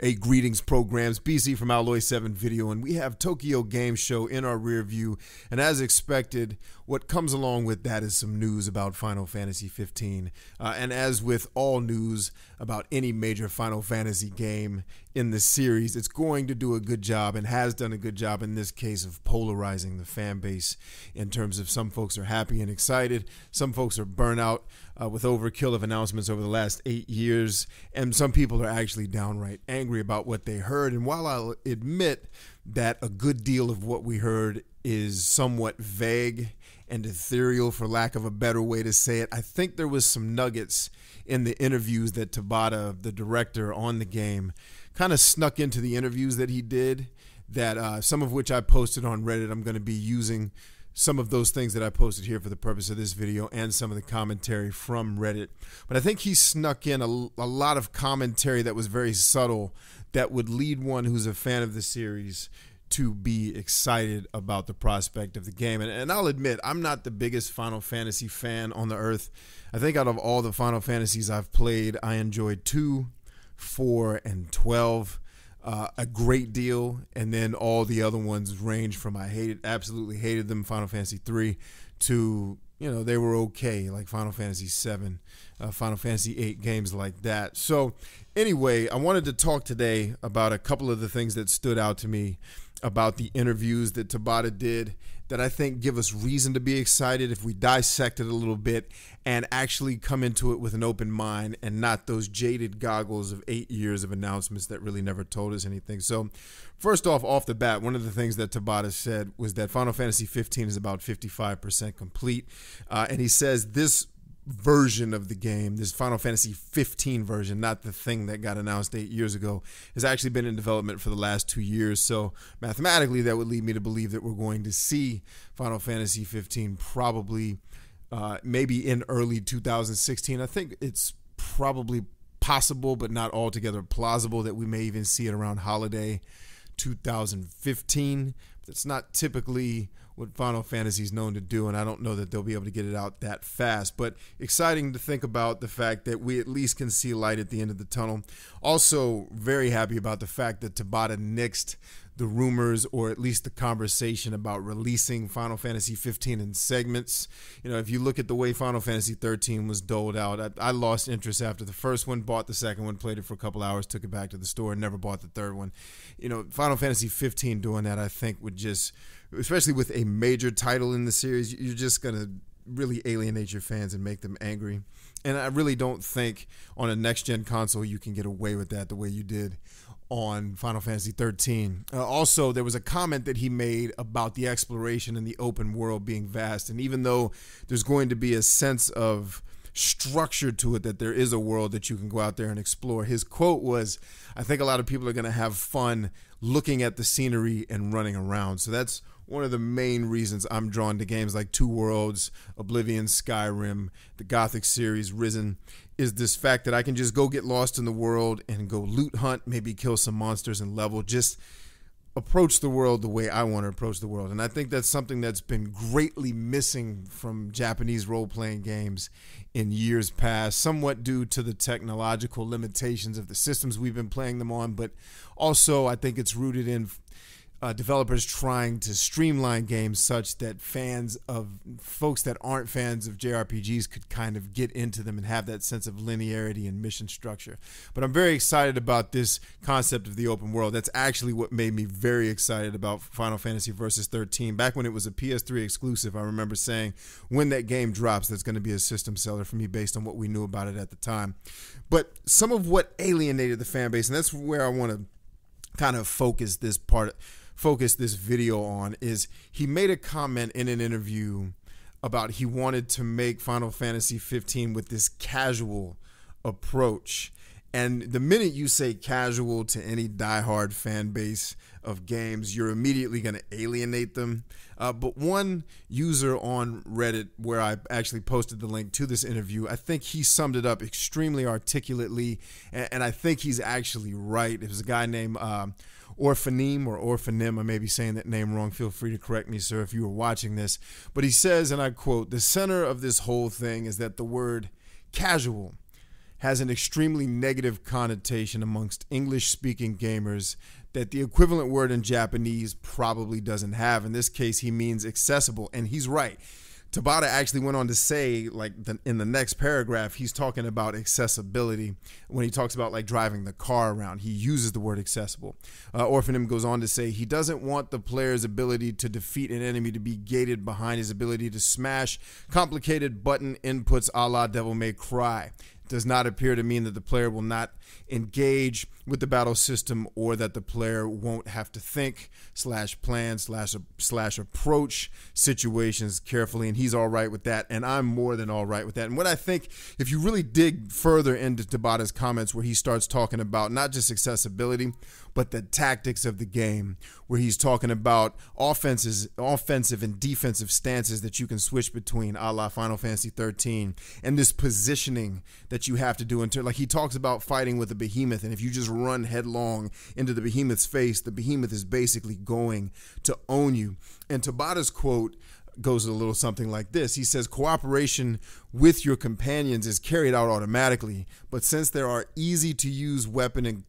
Hey, greetings programs, BC from Alloy 7 Video, and we have Tokyo Game Show in our rear view, and as expected, what comes along with that is some news about Final Fantasy 15, and as with all news about any major Final Fantasy game in the series, it's going to do a good job, and has done a good job in this case, of polarizing the fan base in terms of some folks are happy and excited, some folks are burnt out with overkill of announcements over the last 8 years, and some people are actually downright angry about what they heard. And while I'll admit that a good deal of what we heard is somewhat vague and ethereal, for lack of a better way to say it, I think there was some nuggets in the interviews that Tabata, the director on the game, kind of snuck into the interviews that he did, that some of which I posted on Reddit. I'm going to be using some of those things that I posted here for the purpose of this video and some of the commentary from Reddit. But I think he snuck in a lot of commentary that was very subtle that would lead one who's a fan of the series to be excited about the prospect of the game. And I'll admit, I'm not the biggest Final Fantasy fan on the earth. I think out of all the Final Fantasies I've played, I enjoyed 2, 4, and 12 a great deal, and then all the other ones range from absolutely hated them, Final Fantasy 3, to, they were okay, like Final Fantasy 7, Final Fantasy 8, games like that. So anyway, I wanted to talk today about a couple of the things that stood out to me about the interviews that Tabata did that I think give us reason to be excited if we dissect it a little bit and actually come into it with an open mind and not those jaded goggles of 8 years of announcements that really never told us anything. So first off the bat, one of the things that Tabata said was that Final Fantasy 15 is about 55% complete. And he says this version of the game, this Final Fantasy 15 version, not the thing that got announced 8 years ago, has actually been in development for the last 2 years. So mathematically, that would lead me to believe that we're going to see Final Fantasy 15 probably maybe in early 2016. I think it's probably possible, but not altogether plausible, that we may even see it around holiday 2015. It's not typically what Final Fantasy is known to do, and I don't know that they'll be able to get it out that fast. But exciting to think about the fact that we at least can see light at the end of the tunnel. Also very happy about the fact that Tabata nixed the rumors, or at least the conversation, about releasing Final Fantasy 15 in segments. If you look at the way Final Fantasy 13 was doled out, I lost interest after the first one, bought the second one, played it for a couple hours, took it back to the store, and never bought the third one. Final Fantasy 15 doing that, I think, would just, especially with a major title in the series, you're just going to really alienate your fans and make them angry. And I really don't think on a next-gen console you can get away with that the way you did on Final Fantasy 13. Also, there was a comment that he made about the exploration and the open world being vast. And even though there's going to be a sense of structure to it, that there is a world that you can go out there and explore, his quote was, "I think a lot of people are going to have fun looking at the scenery and running around." So that's one of the main reasons I'm drawn to games like Two Worlds, Oblivion, Skyrim, the Gothic series, Risen, is this fact that I can just go get lost in the world and go loot hunt, maybe kill some monsters and level, just approach the world the way I want to approach the world. And I think that's something that's been greatly missing from Japanese role-playing games in years past, somewhat due to the technological limitations of the systems we've been playing them on, but also I think it's rooted in developers trying to streamline games such that folks that aren't fans of JRPGs could kind of get into them and have that sense of linearity and mission structure. But I'm very excited about this concept of the open world. That's actually what made me very excited about Final Fantasy Versus 13. Back when it was a PS3 exclusive, I remember saying, when that game drops, that's going to be a system seller for me based on what we knew about it at the time. But some of what alienated the fan base, and that's where I want to kind of focus this video on, is he made a comment in an interview about he wanted to make Final Fantasy 15 with this casual approach. And the minute you say casual to any diehard fan base of games, you're immediately going to alienate them. But one user on Reddit, where I actually posted the link to this interview, I think he summed it up extremely articulately, and I think he's actually right. It was a guy named Orphanim or Orphanim. I may be saying that name wrong. Feel free to correct me, sir, if you were watching this. But he says, and I quote, "The center of this whole thing is that the word casual has an extremely negative connotation amongst English-speaking gamers that the equivalent word in Japanese probably doesn't have. In this case, he means accessible, and he's right. Tabata actually went on to say, like in the next paragraph, he's talking about accessibility when he talks about like driving the car around. He uses the word accessible. Orphanum goes on to say he doesn't want the player's ability to defeat an enemy to be gated behind his ability to smash complicated button inputs a la Devil May Cry. Does not appear to mean that the player will not engage with the battle system or that the player won't have to think /plan / approach situations carefully. And he's all right with that. And I'm more than all right with that. And what I think, if you really dig further into Tabata's comments where he starts talking about not just accessibility, but the tactics of the game, where he's talking about offensive and defensive stances that you can switch between, a la Final Fantasy 13, and this positioning that you have to do. Like he talks about fighting with a behemoth, and if you just run headlong into the behemoth's face, the behemoth is basically going to own you. And Tabata's quote goes a little something like this. He says, cooperation with your companions is carried out automatically, but since there are easy to use weapon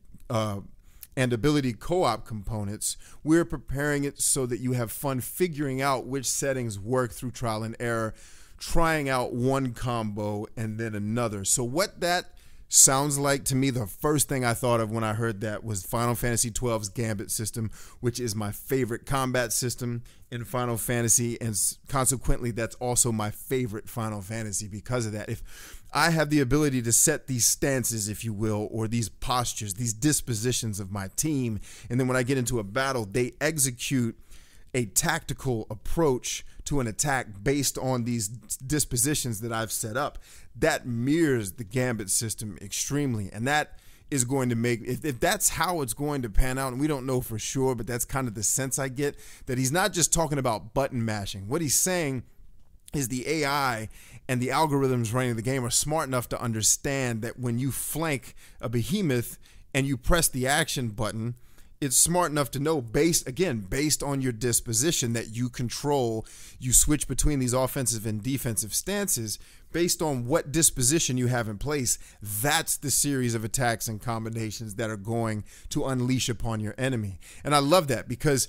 and ability co-op components, we're preparing it so that you have fun figuring out which settings work through trial and error, trying out one combo and then another. So what that sounds like to me, the first thing I thought of when I heard that was Final Fantasy XII's Gambit system, which is my favorite combat system in Final Fantasy, and consequently that's also my favorite Final Fantasy because of that. If I have the ability to set these stances, if you will, or these postures, these dispositions of my team, and then when I get into a battle, they execute a tactical approach to an attack based on these dispositions that I've set up, that mirrors the Gambit system extremely. And that is going to make, if that's how it's going to pan out, and we don't know for sure, but that's kind of the sense I get, that he's not just talking about button mashing. What he's saying is the AI and the algorithms running the game are smart enough to understand that when you flank a behemoth and you press the action button, it's smart enough to know, based on your disposition that you control, you switch between these offensive and defensive stances based on what disposition you have in place. That's the series of attacks and combinations that are going to unleash upon your enemy. And I love that because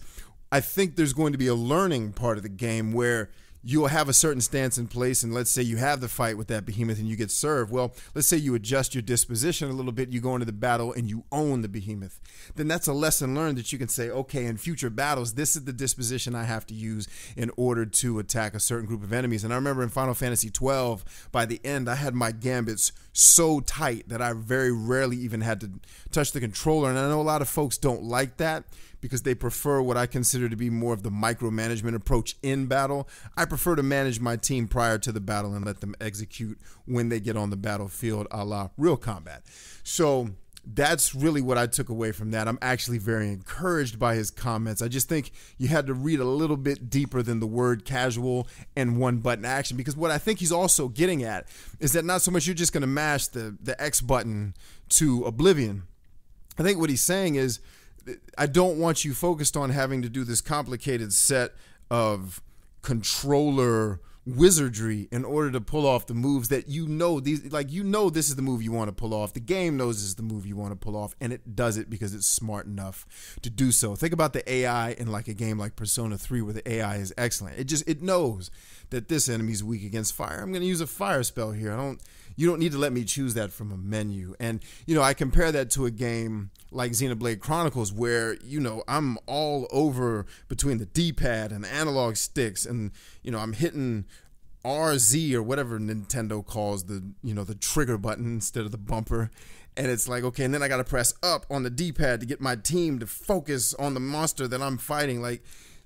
I think there's going to be a learning part of the game where you'll have a certain stance in place, and let's say you have the fight with that behemoth and you get served. Well, let's say you adjust your disposition a little bit, you go into the battle and you own the behemoth. Then that's a lesson learned that you can say, okay, in future battles, this is the disposition I have to use in order to attack a certain group of enemies. And I remember in Final Fantasy XII, by the end, I had my gambits so tight that I very rarely even had to touch the controller. And I know a lot of folks don't like that because they prefer what I consider to be more of the micromanagement approach in battle. I prefer to manage my team prior to the battle and let them execute when they get on the battlefield, a la real combat. So that's really what I took away from that. I'm actually very encouraged by his comments. I just think you had to read a little bit deeper than the word casual and one button action, because what I think he's also getting at is that not so much you're just going to mash the X button to oblivion. I think what he's saying is, I don't want you focused on having to do this complicated set of controller wizardry in order to pull off the moves that this is the move you want to pull off. The game knows this is the move you want to pull off, and it does it because it's smart enough to do so. Think about the AI in like a game like Persona 3 where the AI is excellent. It knows that this enemy is weak against fire. I'm going to use a fire spell here. You don't need to let me choose that from a menu. And, I compare that to a game like Xenoblade Chronicles where, I'm all over between the D-pad and the analog sticks and, I'm hitting RZ or whatever Nintendo calls the trigger button instead of the bumper. And it's like, okay, and then I got to press up on the D-pad to get my team to focus on the monster that I'm fighting. Like,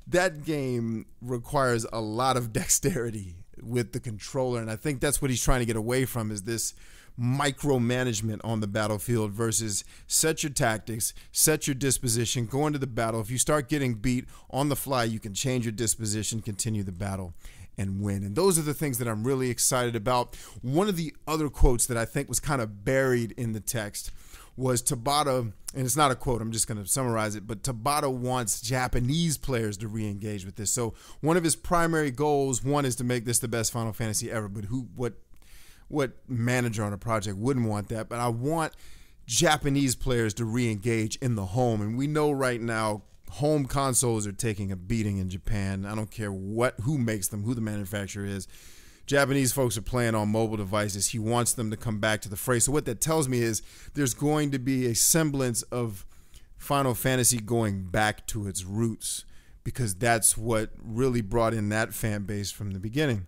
that game requires a lot of dexterity with the controller, and I think that's what he's trying to get away from, is this micromanagement on the battlefield versus set your tactics, set your disposition, go into the battle. If you start getting beat on the fly, you can change your disposition, continue the battle, and win. And those are the things that I'm really excited about. One of the other quotes that I think was kind of buried in the text was Tabata, and it's not a quote, I'm just going to summarize it, but Tabata wants Japanese players to re-engage with this. So one of his primary goals, one, is to make this the best Final Fantasy ever, but what manager on a project wouldn't want that? But I want Japanese players to re-engage in the home. And we know right now home consoles are taking a beating in Japan. I don't care who makes them, who the manufacturer is. Japanese folks are playing on mobile devices. He wants them to come back to the fray. So what that tells me is there's going to be a semblance of Final Fantasy going back to its roots, because that's what really brought in that fan base from the beginning.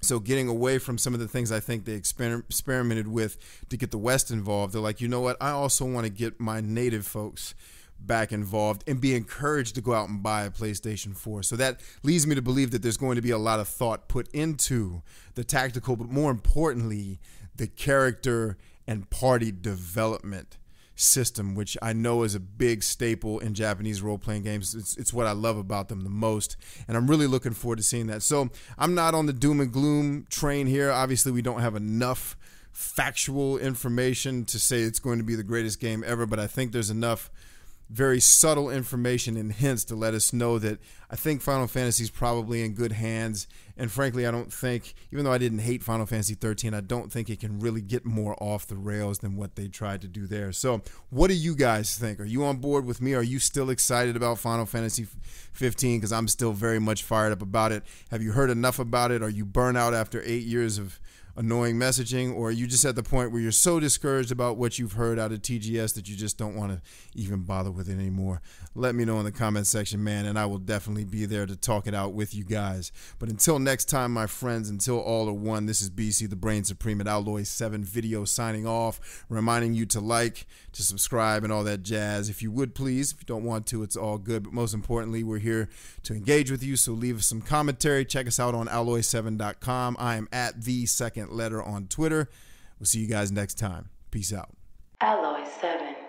So getting away from some of the things I think they experimented with to get the West involved, they're like, you know what, I also want to get my native folks back involved and be encouraged to go out and buy a PlayStation 4. So that leads me to believe that there's going to be a lot of thought put into the tactical, but more importantly, the character and party development system, which I know is a big staple in Japanese role-playing games. It's what I love about them the most, and I'm really looking forward to seeing that. So I'm not on the doom and gloom train here. Obviously, we don't have enough factual information to say it's going to be the greatest game ever, but I think there's enough very subtle information and hints to let us know that I think Final Fantasy is probably in good hands. And frankly, I don't think, even though I didn't hate Final Fantasy 13, I don't think it can really get more off the rails than what they tried to do there. So what do you guys think? Are you on board with me? Are you still excited about Final Fantasy 15? Because I'm still very much fired up about it. Have you heard enough about it? Are you burnt out after 8 years of annoying messaging, or are you just at the point where you're so discouraged about what you've heard out of TGS that you just don't want to even bother with it anymore? Let me know in the comment section, man, and I will definitely be there to talk it out with you guys. But until next time, my friends, until all are one, this is BC, the Brain Supreme at Alloy 7 Video, signing off, reminding you to like, to subscribe, and all that jazz. If you would, please. If you don't want to, it's all good. But most importantly, we're here to engage with you, so leave us some commentary. Check us out on alloy7.com. I am at the second letter on Twitter. We'll see you guys next time. Peace out. Alloy 7.